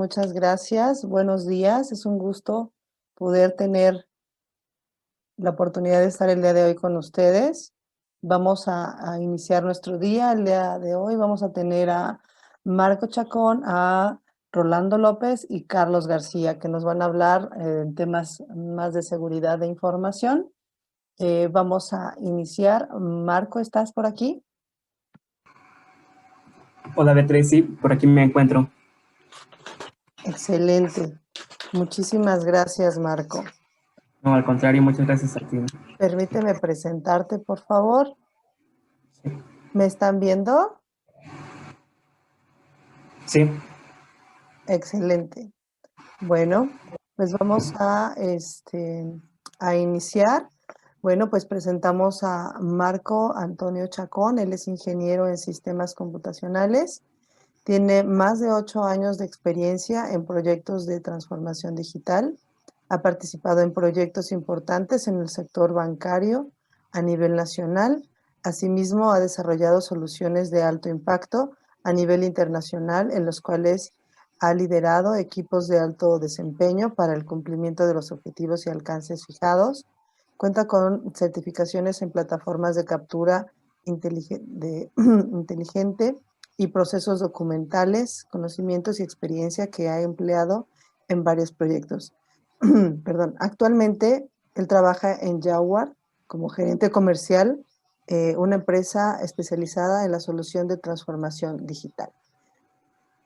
Muchas gracias. Buenos días. Es un gusto poder tener la oportunidad de estar el día de hoy con ustedes. Vamos a iniciar nuestro día. El día de hoy vamos a tener a Marco Chacón, a Rolando López y Carlos García, que nos van a hablar en temas más de seguridad de información. Vamos a iniciar. Marco, ¿estás por aquí? Hola Beatriz, sí, por aquí me encuentro. Excelente. Muchísimas gracias, Marco. No, al contrario, muchas gracias a ti. Permíteme presentarte, por favor. Sí. ¿Me están viendo? Sí. Excelente. Bueno, pues vamos a iniciar. Bueno, pues presentamos a Marco Antonio Chacón. Él es ingeniero en sistemas computacionales. Tiene más de 8 años de experiencia en proyectos de transformación digital. Ha participado en proyectos importantes en el sector bancario a nivel nacional. Asimismo, ha desarrollado soluciones de alto impacto a nivel internacional en los cuales ha liderado equipos de alto desempeño para el cumplimiento de los objetivos y alcances fijados. Cuenta con certificaciones en plataformas de captura inteligente y procesos documentales, conocimientos y experiencia que ha empleado en varios proyectos. Perdón, actualmente él trabaja en Jaguar como gerente comercial, una empresa especializada en la solución de transformación digital.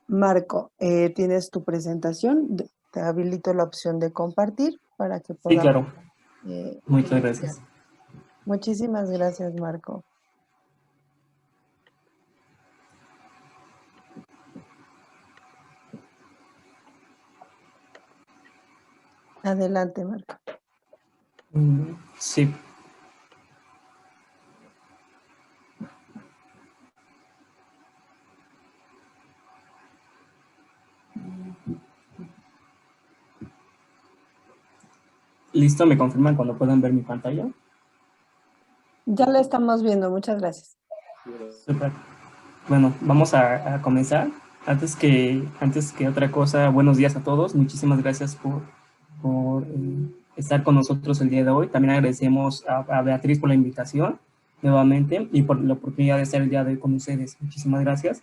Marco, tienes tu presentación. Te habilito la opción de compartir para que Sí, podamos claro. Muchas iniciar. gracias. Muchísimas gracias, Marco. Adelante, Marco. Sí. ¿Listo? ¿Me confirman cuando puedan ver mi pantalla? Ya la estamos viendo, muchas gracias. Super. Bueno, vamos a comenzar. Antes que otra cosa, buenos días a todos. Muchísimas gracias por estar con nosotros el día de hoy. También agradecemos a Beatriz por la invitación nuevamente y por la oportunidad de estar el día de hoy con ustedes. Muchísimas gracias.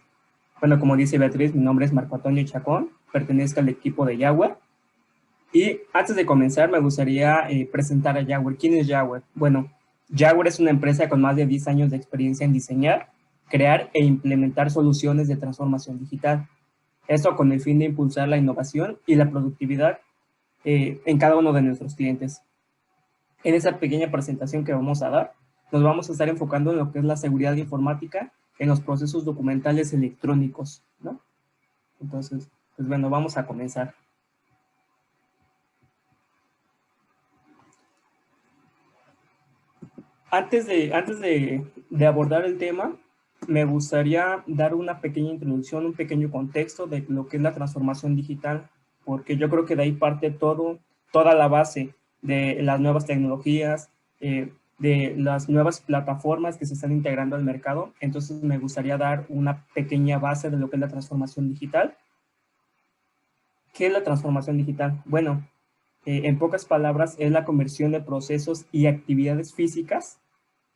Bueno, como dice Beatriz, mi nombre es Marco Antonio Chacón, pertenezco al equipo de Jaguar. Y antes de comenzar, me gustaría presentar a Jaguar. ¿Quién es Jaguar? Bueno, Jaguar es una empresa con más de 10 años de experiencia en diseñar, crear e implementar soluciones de transformación digital. Esto con el fin de impulsar la innovación y la productividad en cada uno de nuestros clientes. En esa pequeña presentación que vamos a dar, nos vamos a estar enfocando en lo que es la seguridad informática en los procesos documentales electrónicos, ¿no? Entonces, pues bueno, vamos a comenzar. Antes de abordar el tema, me gustaría dar una pequeña introducción, un pequeño contexto de lo que es la transformación digital, porque yo creo que de ahí parte toda la base de las nuevas tecnologías, de las nuevas plataformas que se están integrando al mercado. Entonces me gustaría dar una pequeña base de lo que es la transformación digital. ¿Qué es la transformación digital? Bueno, en pocas palabras, es la conversión de procesos y actividades físicas,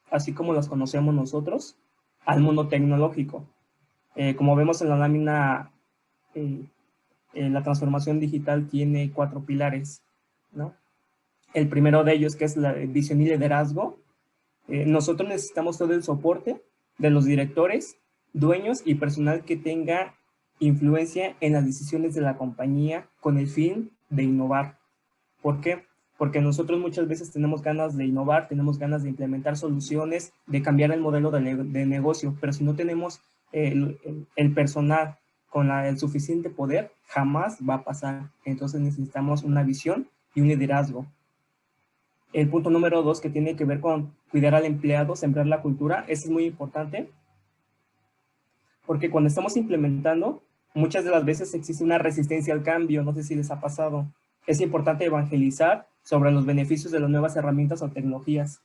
así como las conocemos nosotros, al mundo tecnológico. Como vemos en la lámina, la transformación digital tiene 4 pilares, ¿no? El primero de ellos, que es la visión y liderazgo. Nosotros necesitamos todo el soporte de los directores, dueños y personal que tenga influencia en las decisiones de la compañía con el fin de innovar. ¿Por qué? Porque nosotros muchas veces tenemos ganas de innovar, tenemos ganas de implementar soluciones, de cambiar el modelo de negocio, pero si no tenemos el personal con el suficiente poder, jamás va a pasar. Entonces necesitamos una visión y un liderazgo. El punto número 2, que tiene que ver con cuidar al empleado, sembrar la cultura, eso es muy importante, porque cuando estamos implementando, muchas de las veces existe una resistencia al cambio, no sé si les ha pasado. Es importante evangelizar sobre los beneficios de las nuevas herramientas o tecnologías.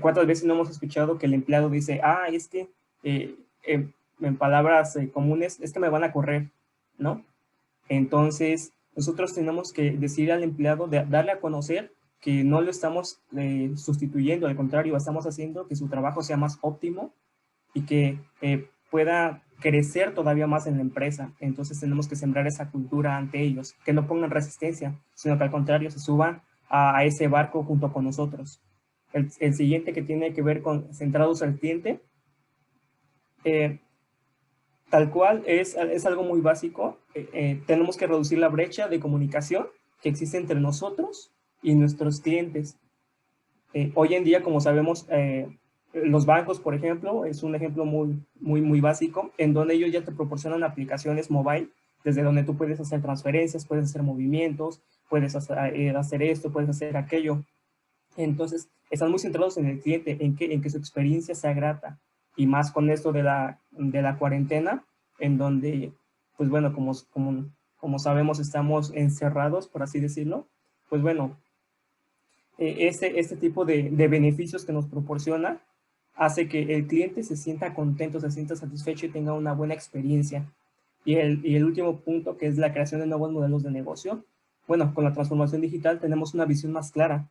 ¿Cuántas veces no hemos escuchado que el empleado dice, es que, en palabras comunes, es que me van a correr, ¿no? Entonces, nosotros tenemos que decir al empleado, darle a conocer que no lo estamos sustituyendo, al contrario, estamos haciendo que su trabajo sea más óptimo y que pueda crecer todavía más en la empresa. Entonces tenemos que sembrar esa cultura ante ellos, que no pongan resistencia, sino que al contrario se suban a ese barco junto con nosotros. El siguiente que tiene que ver con centrados al cliente, tal cual es algo muy básico. Tenemos que reducir la brecha de comunicación que existe entre nosotros y nuestros clientes. Hoy en día, como sabemos, los bancos, por ejemplo, es un ejemplo muy básico, en donde ellos ya te proporcionan aplicaciones mobile, desde donde tú puedes hacer transferencias, puedes hacer movimientos, puedes hacer esto, puedes hacer aquello. Entonces, están muy centrados en el cliente, en que su experiencia sea grata. Y más con esto de la cuarentena, en donde, pues bueno, como sabemos, estamos encerrados, por así decirlo. Pues bueno, este tipo de beneficios que nos proporciona hace que el cliente se sienta contento, se sienta satisfecho y tenga una buena experiencia. Y el último punto, que es la creación de nuevos modelos de negocio. Bueno, con la transformación digital tenemos una visión más clara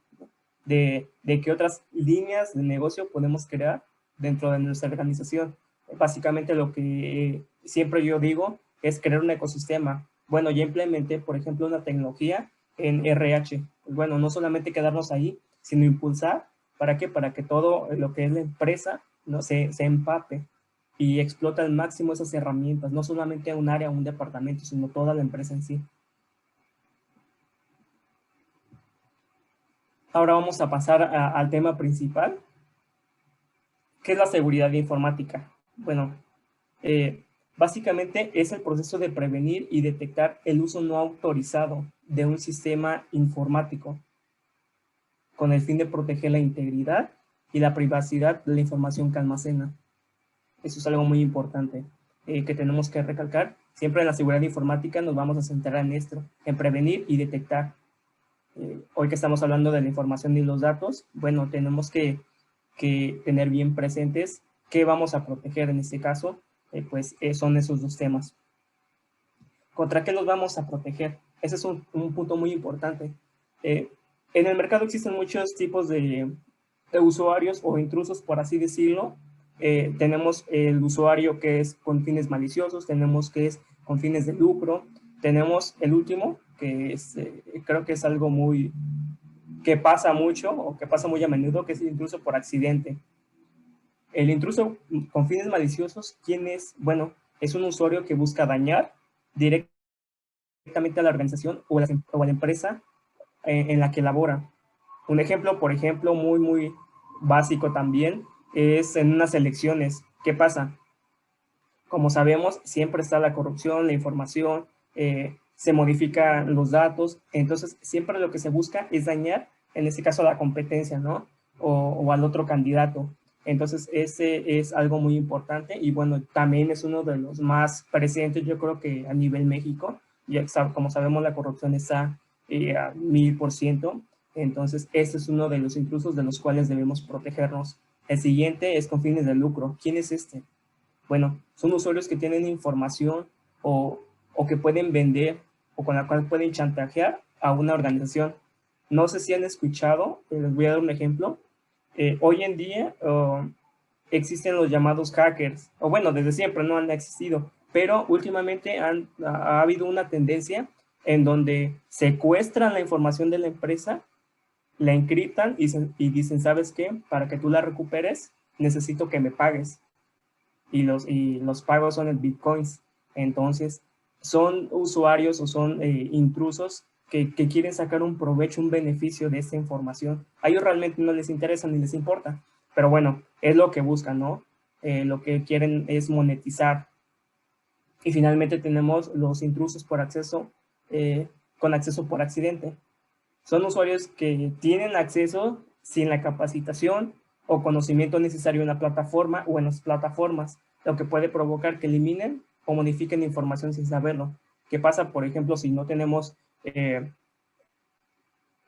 de qué otras líneas de negocio podemos crear dentro de nuestra organización. Básicamente lo que siempre yo digo es crear un ecosistema. Bueno, ya implementé, por ejemplo, una tecnología en RH. Pues bueno, no solamente quedarnos ahí, sino impulsar. ¿Para qué? Para que todo lo que es la empresa, ¿no? se empape y explota al máximo esas herramientas, no solamente un área, un departamento, sino toda la empresa en sí. Ahora vamos a pasar al tema principal, que es la seguridad informática. Bueno, básicamente es el proceso de prevenir y detectar el uso no autorizado de un sistema informático con el fin de proteger la integridad y la privacidad de la información que almacena. Eso es algo muy importante que tenemos que recalcar. Siempre en la seguridad informática nos vamos a centrar en esto, en prevenir y detectar. Hoy que estamos hablando de la información y los datos, bueno, tenemos que tener bien presentes qué vamos a proteger en este caso, pues son esos dos temas. ¿Contra qué nos vamos a proteger? Ese es un punto muy importante. En el mercado existen muchos tipos de usuarios o intrusos, por así decirlo. Tenemos el usuario que es con fines maliciosos, tenemos que es con fines de lucro, tenemos el último, que es, creo que es algo que pasa mucho o que pasa muy a menudo, que es el intruso por accidente. El intruso con fines maliciosos, ¿quién es? Bueno, es un usuario que busca dañar directamente a la organización o a la empresa en la que labora. Un ejemplo, por ejemplo, muy básico también, es en unas elecciones. ¿Qué pasa? Como sabemos, siempre está la corrupción, la información, se modifican los datos, entonces siempre lo que se busca es dañar, en este caso, a la competencia, ¿no? O al otro candidato. Entonces, ese es algo muy importante y bueno, también es uno de los más presentes, yo creo que a nivel México. Ya como sabemos, la corrupción está a 1000%, entonces este es uno de los intrusos de los cuales debemos protegernos. El siguiente es con fines de lucro. ¿Quién es este? Bueno, son usuarios que tienen información o, o que pueden vender o con la cual pueden chantajear a una organización. No sé si han escuchado, les voy a dar un ejemplo. Hoy en día existen los llamados hackers, o bueno, desde siempre no han existido, pero últimamente ha habido una tendencia en donde secuestran la información de la empresa, la encriptan y dicen, ¿sabes qué? Para que tú la recuperes, necesito que me pagues. Y los pagos son en bitcoins. Entonces, son usuarios o son intrusos que quieren sacar un provecho, un beneficio de esta información. A ellos realmente no les interesa ni les importa, pero bueno, es lo que buscan, ¿no? Lo que quieren es monetizar. Y finalmente tenemos los intrusos por acceso, con acceso por accidente. Son usuarios que tienen acceso sin la capacitación o conocimiento necesario en la plataforma o en las plataformas, lo que puede provocar que eliminen o modifiquen información sin saberlo. ¿Qué pasa, por ejemplo, si no tenemos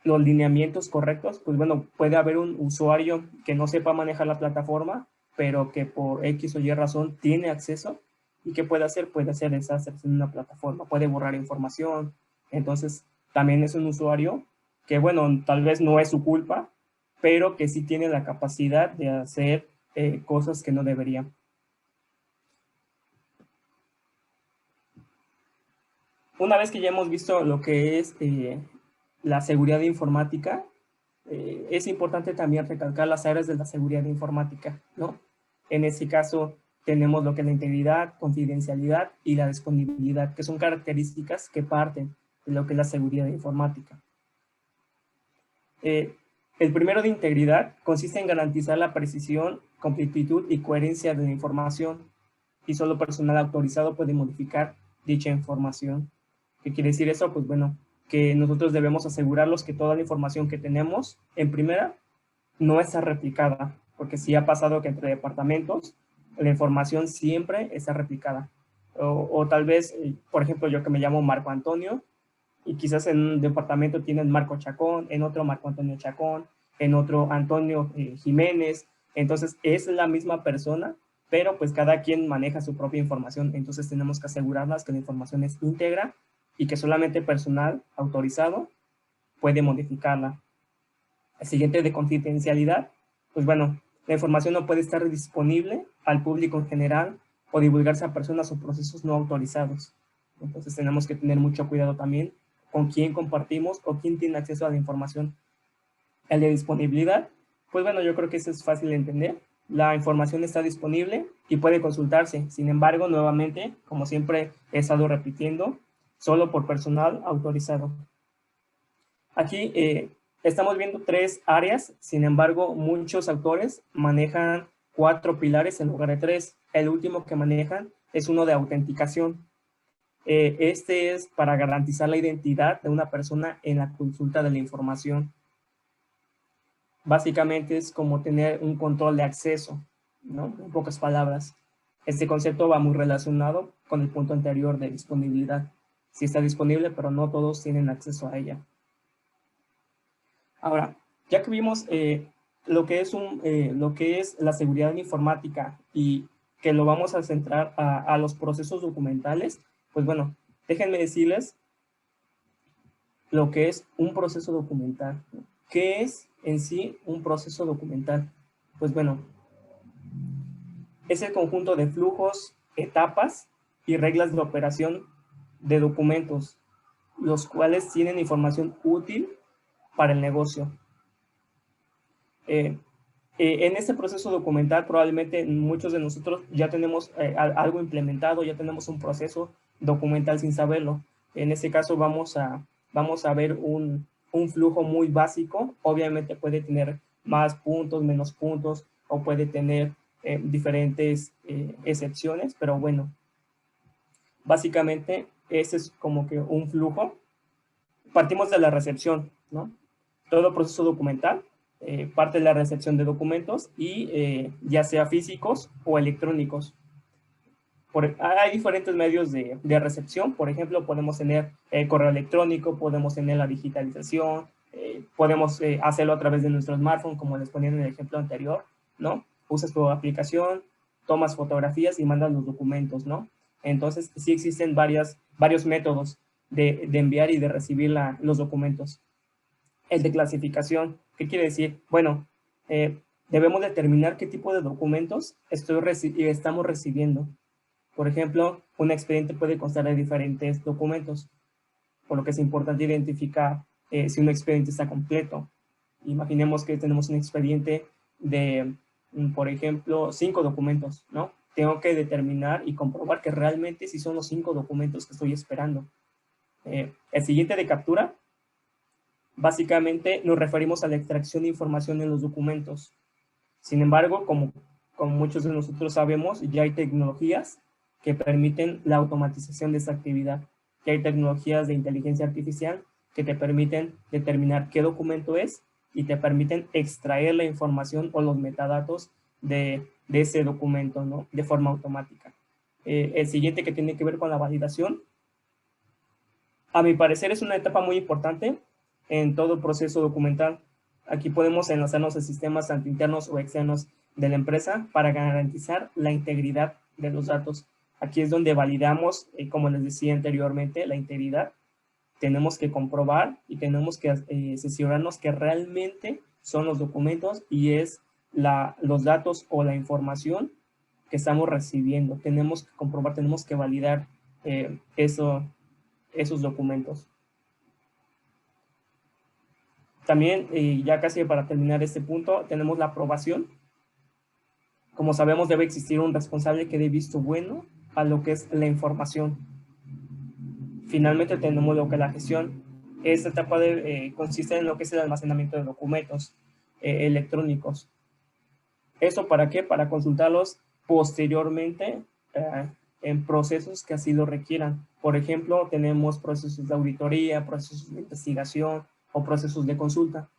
los lineamientos correctos? Pues bueno, puede haber un usuario que no sepa manejar la plataforma, pero que por X o Y razón tiene acceso ¿Y qué puede hacer? Puede hacer desastres en una plataforma, puede borrar información. Entonces, también es un usuario que, bueno, tal vez no es su culpa, pero que sí tiene la capacidad de hacer cosas que no debería. Una vez que ya hemos visto lo que es la seguridad informática, es importante también recalcar las áreas de la seguridad informática, ¿no? En ese caso, tenemos lo que es la integridad, confidencialidad y la disponibilidad, que son características que parten de lo que es la seguridad informática. El primero de integridad consiste en garantizar la precisión, completitud y coherencia de la información, y solo personal autorizado puede modificar dicha información. ¿Qué quiere decir eso? Pues bueno, que nosotros debemos asegurarnos que toda la información que tenemos, en primera, no está replicada, porque sí ha pasado que entre departamentos la información siempre está replicada. O tal vez, por ejemplo, yo que me llamo Marco Antonio, y quizás en un departamento tienen Marco Chacón, en otro Marco Antonio Chacón, en otro Antonio Jiménez. Entonces es la misma persona, pero pues cada quien maneja su propia información. Entonces tenemos que asegurarnos que la información es íntegra y que solamente personal autorizado puede modificarla. El siguiente de confidencialidad, pues bueno, la información no puede estar disponible al público en general o divulgarse a personas o procesos no autorizados. Entonces tenemos que tener mucho cuidado también con quién compartimos o quién tiene acceso a la información. El de disponibilidad, pues bueno, yo creo que eso es fácil de entender. La información está disponible y puede consultarse. Sin embargo, nuevamente, como siempre he estado repitiendo, solo por personal autorizado. Aquí estamos viendo 3 áreas, sin embargo, muchos autores manejan 4 pilares en lugar de 3. El último que manejan es uno de autenticación. Este es para garantizar la identidad de una persona en la consulta de la información. Básicamente es como tener un control de acceso, ¿no? En pocas palabras. Este concepto va muy relacionado con el punto anterior de disponibilidad. Sí está disponible, pero no todos tienen acceso a ella. Ahora, ya que vimos lo que es la seguridad informática y que lo vamos a centrar a los procesos documentales, pues bueno, déjenme decirles lo que es un proceso documental. ¿Qué es en sí un proceso documental? Pues bueno, es el conjunto de flujos, etapas y reglas de operación de documentos, los cuales tienen información útil para el negocio. En este proceso documental probablemente muchos de nosotros ya tenemos algo implementado, ya tenemos un proceso documental sin saberlo. En este caso vamos a ver un flujo muy básico. Obviamente puede tener más puntos, menos puntos, o puede tener diferentes excepciones, pero bueno, básicamente ese es como que un flujo. Partimos de la recepción, ¿no? Todo proceso documental parte de la recepción de documentos y ya sea físicos o electrónicos. Hay diferentes medios de recepción. Por ejemplo, podemos tener correo electrónico, podemos tener la digitalización, podemos hacerlo a través de nuestro smartphone, como les ponía en el ejemplo anterior, ¿no? Usas tu aplicación, tomas fotografías y mandas los documentos, ¿no? Entonces, sí existen varios métodos de enviar y de recibir los documentos. El de clasificación, ¿qué quiere decir? Bueno, debemos determinar qué tipo de documentos estamos recibiendo. Por ejemplo, un expediente puede constar de diferentes documentos, por lo que es importante identificar si un expediente está completo. Imaginemos que tenemos un expediente de, por ejemplo, 5 documentos, ¿no? Tengo que determinar y comprobar que realmente sí son los 5 documentos que estoy esperando. El siguiente de captura, básicamente nos referimos a la extracción de información en los documentos. Sin embargo, como muchos de nosotros sabemos, ya hay tecnologías que permiten la automatización de esta actividad. Ya hay tecnologías de inteligencia artificial que te permiten determinar qué documento es y te permiten extraer la información o los metadatos de ese documento, ¿no? De forma automática. El siguiente, que tiene que ver con la validación, a mi parecer es una etapa muy importante en todo proceso documental. Aquí podemos enlazarnos a sistemas tanto internos o externos de la empresa para garantizar la integridad de los datos. Aquí es donde validamos, como les decía anteriormente, la integridad. Tenemos que comprobar y tenemos que cerciorarnos que realmente son los documentos y es los datos o la información que estamos recibiendo. Tenemos que comprobar, tenemos que validar esos documentos. También, ya casi para terminar este punto, tenemos la aprobación. Como sabemos, debe existir un responsable que dé visto bueno a lo que es la información. Finalmente tenemos lo que es la gestión. Esta etapa consiste en lo que es el almacenamiento de documentos electrónicos. ¿Eso para qué? Para consultarlos posteriormente en procesos que así lo requieran. Por ejemplo, tenemos procesos de auditoría, procesos de investigación o procesos de consulta.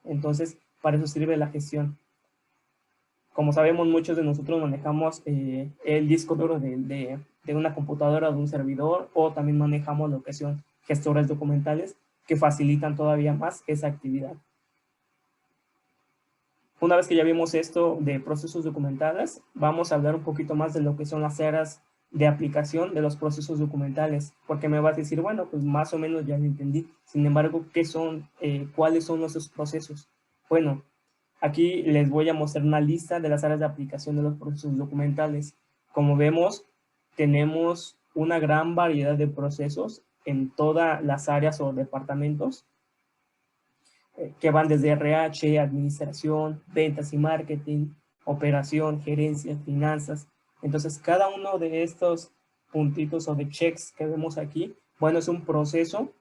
Entonces, para eso sirve la gestión. Como sabemos, muchos de nosotros manejamos el disco duro de una computadora, de un servidor, o también manejamos lo que son gestores documentales que facilitan todavía más esa actividad. Una vez que ya vimos esto de procesos documentales, vamos a hablar un poquito más de lo que son las áreas de aplicación de los procesos documentales, porque me vas a decir, bueno, pues más o menos ya lo entendí. Sin embargo, ¿qué son, cuáles son esos procesos? Bueno, aquí les voy a mostrar una lista de las áreas de aplicación de los procesos documentales. Como vemos, tenemos una gran variedad de procesos en todas las áreas o departamentos que van desde RH, administración, ventas y marketing, operación, gerencia, finanzas. Entonces, cada uno de estos puntitos o de checks que vemos aquí, bueno, es un proceso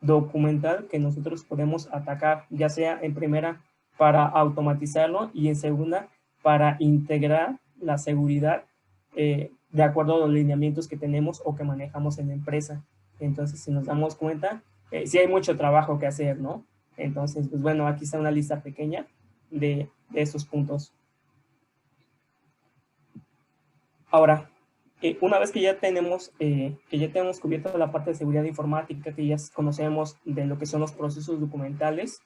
documental que nosotros podemos atacar, ya sea en primera para automatizarlo y en segunda para integrar la seguridad de acuerdo a los lineamientos que tenemos o que manejamos en la empresa. Entonces, si nos damos cuenta, sí hay mucho trabajo que hacer, ¿no? Entonces, pues bueno, aquí está una lista pequeña de estos puntos. Ahora, una vez que ya tenemos cubierto la parte de seguridad informática, que ya conocemos de lo que son los procesos documentales,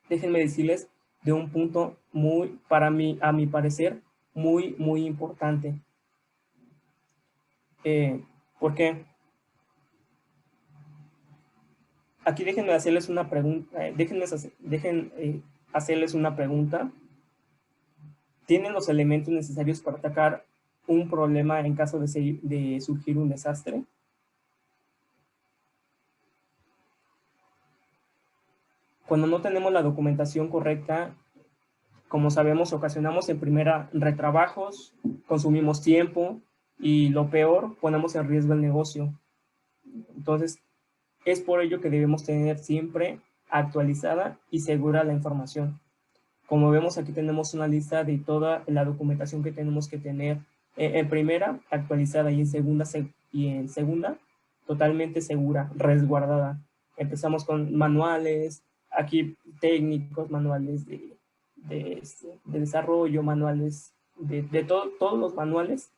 déjenme decirles de un punto muy, para mí, a mi parecer, muy, muy importante. ¿Por qué? Aquí déjenme hacerles una pregunta. Hacerles una pregunta. ¿Tienen los elementos necesarios para atacar un problema en caso de surgir un desastre? Cuando no tenemos la documentación correcta, como sabemos, ocasionamos en primera retrabajos, consumimos tiempo y lo peor, ponemos en riesgo el negocio. Entonces, es por ello que debemos tener siempre actualizada y segura la información. Como vemos, aquí tenemos una lista de toda la documentación que tenemos que tener en primera, actualizada, y en segunda, totalmente segura, resguardada. Empezamos con manuales, aquí técnicos, manuales de desarrollo, manuales todos los manuales.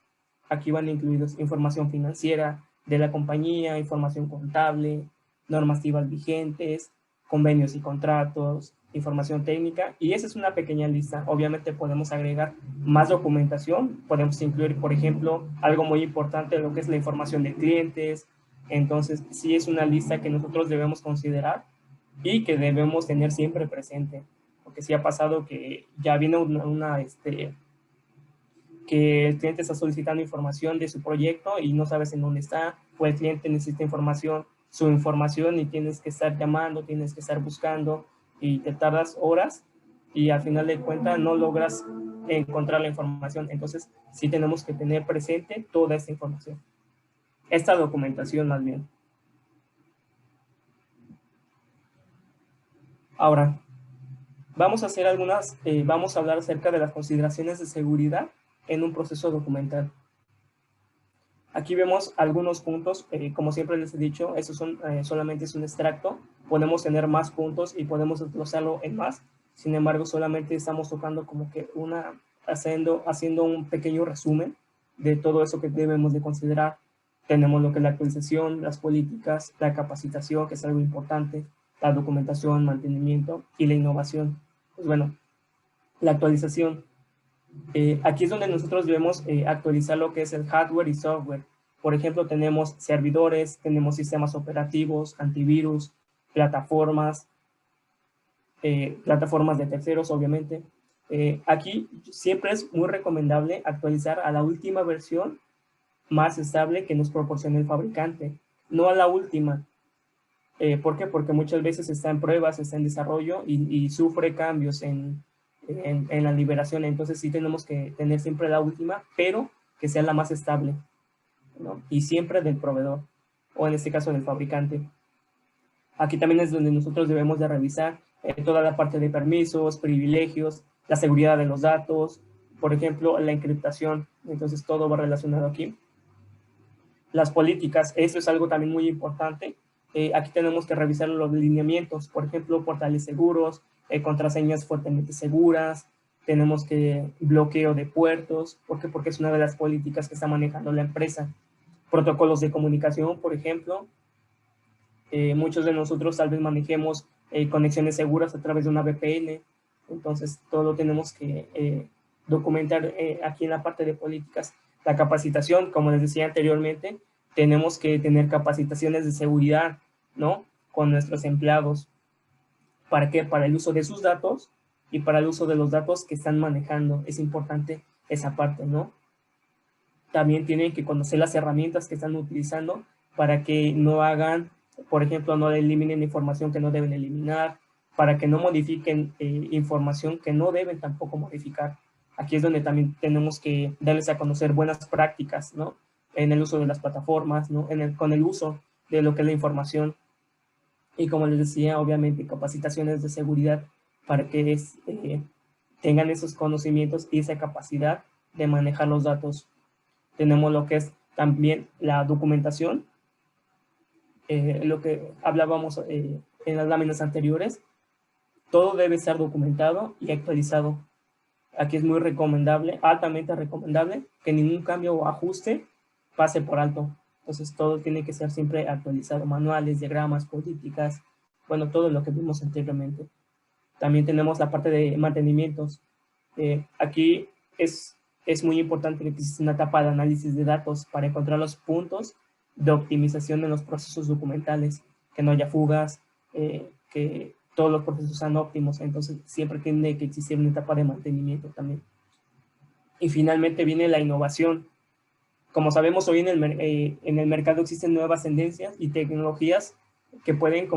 Aquí van incluidos información financiera de la compañía, información contable, normativas vigentes, convenios y contratos, información técnica, y esa es una pequeña lista. Obviamente podemos agregar más documentación, podemos incluir, por ejemplo, algo muy importante, lo que es la información de clientes. Entonces, sí es una lista que nosotros debemos considerar y que debemos tener siempre presente, porque sí ha pasado que ya viene que el cliente está solicitando información de su proyecto y no sabes en dónde está, o el cliente necesita su información y tienes que estar llamando, tienes que estar buscando y te tardas horas y al final de cuentas no logras encontrar la información. Entonces sí tenemos que tener presente toda esta información, esta documentación más bien. Ahora, vamos a hablar acerca de las consideraciones de seguridad en un proceso documental. Aquí vemos algunos puntos, como siempre les he dicho, eso solamente es un extracto, podemos tener más puntos y podemos desglosarlo en más, sin embargo solamente estamos tocando como que haciendo un pequeño resumen de todo eso que debemos de considerar. Tenemos lo que es la actualización, las políticas, la capacitación, que es algo importante, la documentación, mantenimiento y la innovación. Pues bueno, la actualización. Aquí es donde nosotros debemos actualizar lo que es el hardware y software. Por ejemplo, tenemos servidores, tenemos sistemas operativos, antivirus, plataformas, plataformas de terceros, obviamente. Aquí siempre es muy recomendable actualizar a la última versión más estable que nos proporcione el fabricante, no a la última. ¿Por qué? Porque muchas veces está en pruebas, está en desarrollo y sufre cambios en la liberación. Entonces sí tenemos que tener siempre la última, pero que sea la más estable, ¿no? Y siempre del proveedor, o en este caso del fabricante. Aquí también es donde nosotros debemos de revisar toda la parte de permisos, privilegios, la seguridad de los datos, por ejemplo, la encriptación. Entonces todo va relacionado aquí. Las políticas, eso es algo también muy importante. Aquí tenemos que revisar los lineamientos, por ejemplo, portales seguros, contraseñas fuertemente seguras, tenemos que bloqueo de puertos, ¿por qué? Porque es una de las políticas que está manejando la empresa. Protocolos de comunicación, por ejemplo, muchos de nosotros tal vez manejemos conexiones seguras a través de una VPN, entonces todo lo tenemos que documentar aquí en la parte de políticas. La capacitación, como les decía anteriormente, tenemos que tener capacitaciones de seguridad, ¿no? Con nuestros empleados. ¿Para qué? Para el uso de sus datos y para el uso de los datos que están manejando. Es importante esa parte, ¿no? También tienen que conocer las herramientas que están utilizando para que no hagan, por ejemplo, no eliminen información que no deben eliminar, para que no modifiquen información que no deben tampoco modificar. Aquí es donde también tenemos que darles a conocer buenas prácticas, ¿no? En el uso de las plataformas, ¿no? Con el uso de lo que es la información. Y como les decía, obviamente capacitaciones de seguridad para que tengan esos conocimientos y esa capacidad de manejar los datos. Tenemos lo que es también la documentación, lo que hablábamos en las láminas anteriores. Todo debe estar documentado y actualizado. Aquí es muy recomendable, altamente recomendable, que ningún cambio o ajuste pase por alto. Entonces todo tiene que ser siempre actualizado, manuales, diagramas, políticas, bueno, todo lo que vimos anteriormente. También tenemos la parte de mantenimientos. Aquí es muy importante que exista una etapa de análisis de datos para encontrar los puntos de optimización en los procesos documentales, que no haya fugas, que todos los procesos sean óptimos. Entonces siempre tiene que existir una etapa de mantenimiento también. Y finalmente viene la innovación. Como sabemos, hoy en el mercado existen nuevas tendencias y tecnologías que pueden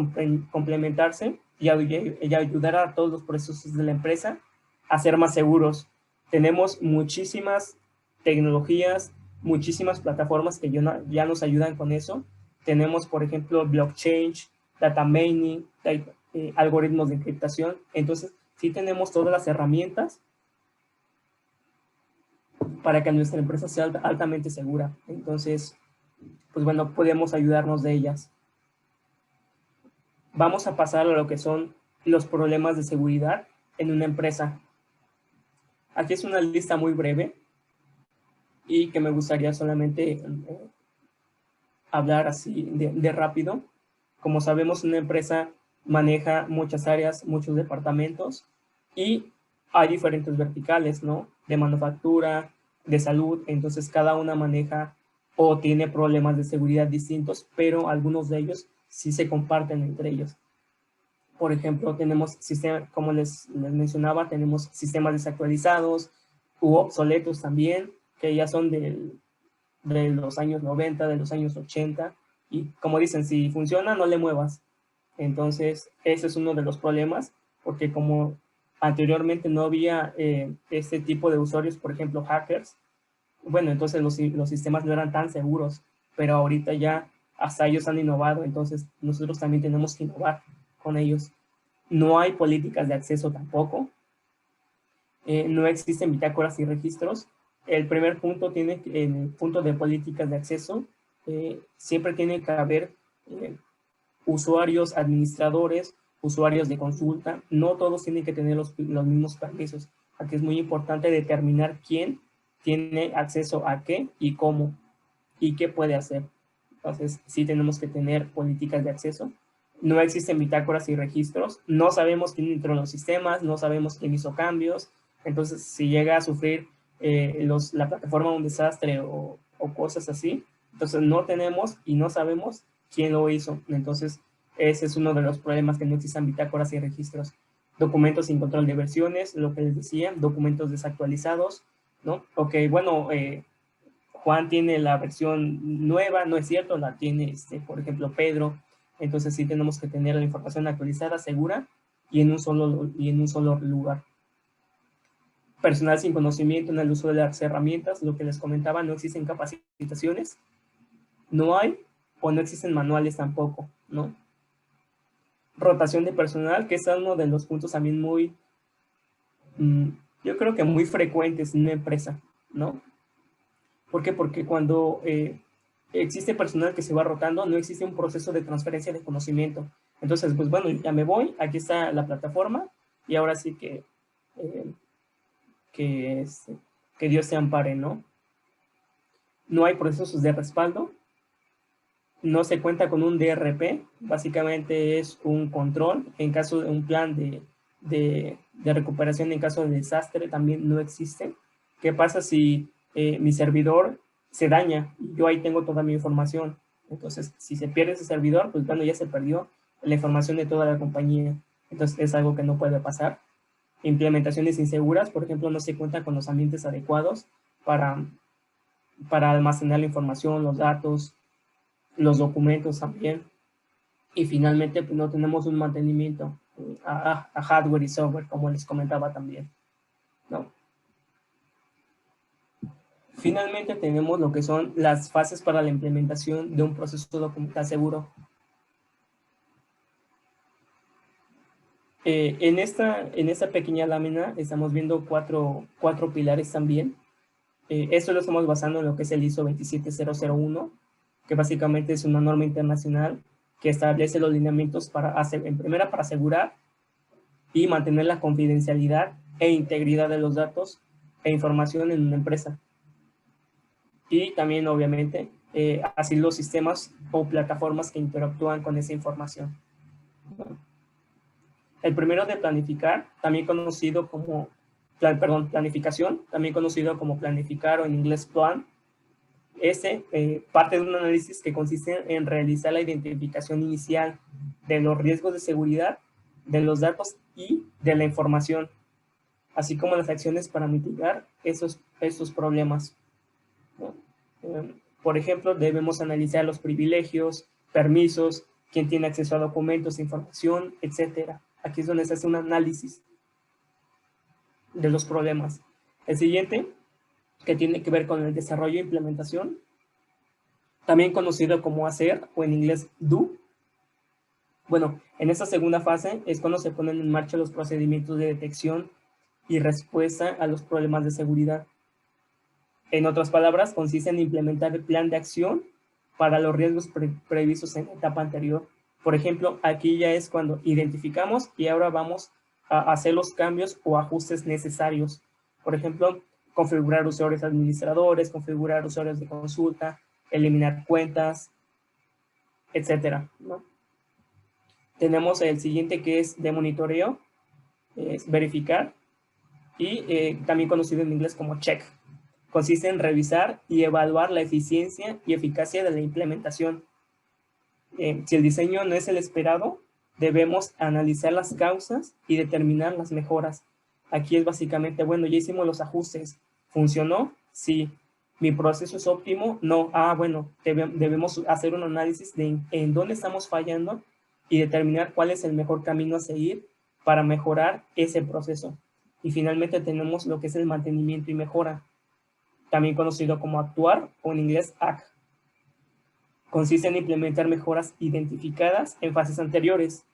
complementarse y ayudar a todos los procesos de la empresa a ser más seguros. Tenemos muchísimas tecnologías, muchísimas plataformas que ya nos ayudan con eso. Tenemos, por ejemplo, blockchain, data mining, algoritmos de encriptación. Entonces, sí tenemos todas las herramientas para que nuestra empresa sea altamente segura. Entonces, pues bueno, podemos ayudarnos de ellas. Vamos a pasar a lo que son los problemas de seguridad en una empresa. Aquí es una lista muy breve y que me gustaría solamente hablar así de rápido. Como sabemos, una empresa maneja muchas áreas, muchos departamentos y hay diferentes verticales, ¿no? De manufactura, de salud, entonces cada una maneja o tiene problemas de seguridad distintos, pero algunos de ellos sí se comparten entre ellos. Por ejemplo, tenemos sistemas, como les mencionaba, tenemos sistemas desactualizados u obsoletos también, que ya son de los años 90, de los años 80, y como dicen, si funciona, no le muevas. Entonces, ese es uno de los problemas, porque como anteriormente no había este tipo de usuarios, por ejemplo, hackers, bueno, entonces los sistemas no eran tan seguros, pero ahorita ya hasta ellos han innovado, entonces nosotros también tenemos que innovar con ellos. No hay políticas de acceso tampoco, no existen bitácoras y registros. El primer punto tiene, en el punto de políticas de acceso, siempre tiene que haber usuarios, administradores, usuarios de consulta. No todos tienen que tener los mismos permisos. Aquí es muy importante determinar quién tiene acceso a qué y cómo y qué puede hacer. Entonces, sí tenemos que tener políticas de acceso. No existen bitácoras y registros. No sabemos quién entró en los sistemas, no sabemos quién hizo cambios. Entonces, si llega a sufrir la plataforma un desastre o cosas así, entonces no tenemos y no sabemos quién lo hizo. Entonces, ese es uno de los problemas, que no existan bitácoras y registros. Documentos sin control de versiones, lo que les decía, documentos desactualizados, ¿no? Ok, bueno, Juan tiene la versión nueva, no es cierto, la tiene, por ejemplo, Pedro. Entonces sí tenemos que tener la información actualizada, segura, y en un solo lugar. Personal sin conocimiento en el uso de las herramientas, lo que les comentaba, no existen capacitaciones, no hay, o no existen manuales tampoco, ¿no? Rotación de personal, que es uno de los puntos también muy, yo creo que muy frecuentes en una empresa, ¿no? ¿Por qué? Porque cuando existe personal que se va rotando, no existe un proceso de transferencia de conocimiento. Entonces, pues bueno, ya me voy, aquí está la plataforma, y ahora sí eh, que, que Dios se ampare, ¿no? No hay procesos de respaldo, no se cuenta con un DRP, básicamente es un control en caso de un plan de recuperación en caso de desastre, también no existe. ¿Qué pasa si mi servidor se daña y yo ahí tengo toda mi información? Entonces, si se pierde ese servidor, pues bueno, ya se perdió la información de toda la compañía. Entonces, es algo que no puede pasar. Implementaciones inseguras, por ejemplo, no se cuenta con los ambientes adecuados para, para almacenar la información, los datos, los documentos también. Y finalmente, pues no tenemos un mantenimiento a hardware y software, como les comentaba también, ¿no? Finalmente tenemos lo que son las fases para la implementación de un proceso documental seguro. En esta pequeña lámina estamos viendo cuatro pilares también. Esto lo estamos basando en lo que es el ISO 27001, que básicamente es una norma internacional que establece los lineamientos en primera, para asegurar y mantener la confidencialidad e integridad de los datos e información en una empresa. Y también, obviamente, así los sistemas o plataformas que interactúan con esa información. El primero de planificar, también conocido como, planificación, también conocido como planificar o en inglés plan. Parte de un análisis que consiste en realizar la identificación inicial de los riesgos de seguridad, de los datos y de la información, así como las acciones para mitigar esos problemas, ¿no? Por ejemplo, debemos analizar los privilegios, permisos, quién tiene acceso a documentos, información, etcétera. Aquí es donde se hace un análisis de los problemas. El siguiente, que tiene que ver con el desarrollo e implementación, también conocido como hacer, o en inglés do. Bueno, en esta segunda fase es cuando se ponen en marcha los procedimientos de detección y respuesta a los problemas de seguridad. En otras palabras, consiste en implementar el plan de acción para los riesgos previstos en la etapa anterior. Por ejemplo, aquí ya es cuando identificamos y ahora vamos a hacer los cambios o ajustes necesarios. Por ejemplo, configurar usuarios administradores, configurar usuarios de consulta, eliminar cuentas, etcétera, ¿no? Tenemos el siguiente, que es de monitoreo, es verificar, y también conocido en inglés como check. Consiste en revisar y evaluar la eficiencia y eficacia de la implementación. Si el diseño no es el esperado, debemos analizar las causas y determinar las mejoras. Aquí es básicamente, bueno, ya hicimos los ajustes. ¿Funcionó? Sí. ¿Mi proceso es óptimo? No. Bueno, debemos hacer un análisis de en dónde estamos fallando y determinar cuál es el mejor camino a seguir para mejorar ese proceso. Y finalmente tenemos lo que es el mantenimiento y mejora, también conocido como actuar, o en inglés act. Consiste en implementar mejoras identificadas en fases anteriores.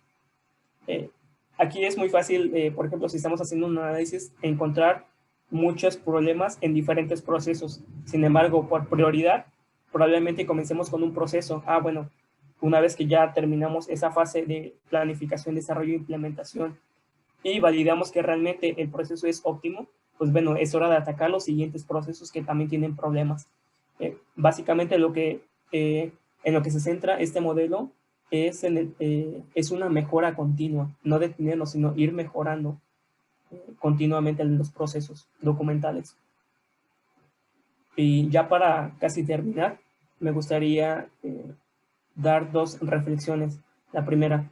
Aquí es muy fácil, por ejemplo, si estamos haciendo un análisis, encontrar muchos problemas en diferentes procesos. Sin embargo, por prioridad, probablemente comencemos con un proceso. Bueno, una vez que ya terminamos esa fase de planificación, desarrollo e implementación y validamos que realmente el proceso es óptimo, pues bueno, es hora de atacar los siguientes procesos que también tienen problemas. Básicamente en lo que se centra este modelo es una mejora continua, no detenernos, sino ir mejorando. continuamente en los procesos documentales. Y ya para casi terminar, me gustaría dar dos reflexiones. La primera,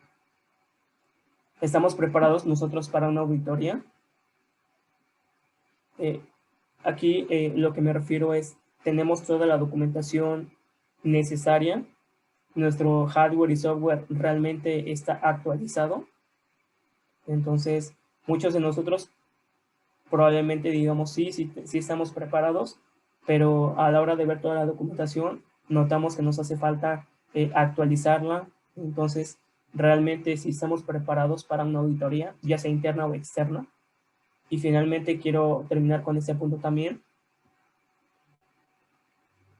¿estamos preparados nosotros para una auditoría? Aquí lo que me refiero es, ¿tenemos toda la documentación necesaria? ¿Nuestro hardware y software realmente está actualizado? Entonces, muchos de nosotros probablemente digamos sí estamos preparados, pero a la hora de ver toda la documentación notamos que nos hace falta actualizarla. Entonces, realmente si estamos preparados para una auditoría, ya sea interna o externa. Y finalmente quiero terminar con este punto también.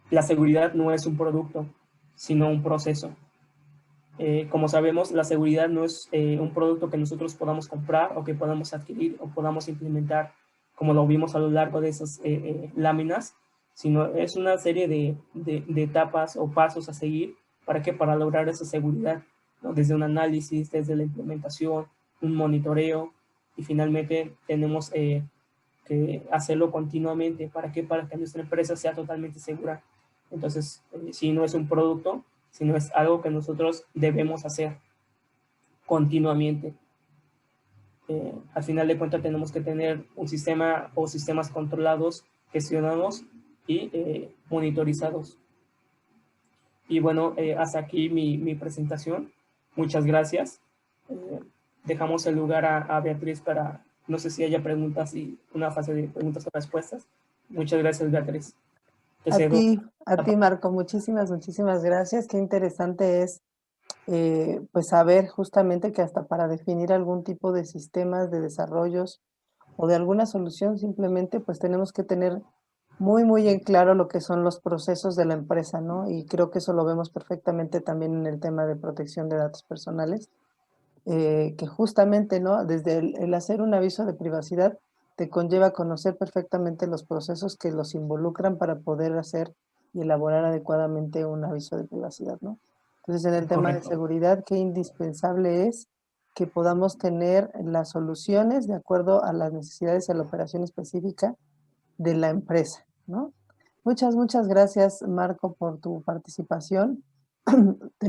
La seguridad no es un producto, sino un proceso. Como sabemos, la seguridad no es un producto que nosotros podamos comprar o que podamos adquirir o podamos implementar, como lo vimos a lo largo de esas láminas, sino es una serie de etapas o pasos a seguir para lograr esa seguridad, ¿no? Desde un análisis, desde la implementación, un monitoreo, y finalmente tenemos que hacerlo continuamente. ¿Para qué? Para que nuestra empresa sea totalmente segura. Entonces, si no es un producto, sino es algo que nosotros debemos hacer continuamente. Al final de cuentas tenemos que tener un sistema o sistemas controlados, gestionados y monitorizados. Y bueno, hasta aquí mi presentación. Muchas gracias. Dejamos el lugar a Beatriz para, no sé si haya preguntas y una fase de preguntas o respuestas. Muchas gracias, Beatriz. Te cedo. A ti, Marco, muchísimas gracias. Qué interesante es pues saber justamente que hasta para definir algún tipo de sistemas de desarrollos o de alguna solución, simplemente pues tenemos que tener muy en claro lo que son los procesos de la empresa, ¿no? Y creo que eso lo vemos perfectamente también en el tema de protección de datos personales, que justamente, ¿no? Desde el hacer un aviso de privacidad te conlleva conocer perfectamente los procesos que los involucran para poder hacer y elaborar adecuadamente un aviso de privacidad, ¿no? Entonces, en el tema de Correcto. seguridad, qué indispensable es que podamos tener las soluciones de acuerdo a las necesidades y a la operación específica de la empresa, ¿no? Muchas gracias, Marco, por tu participación.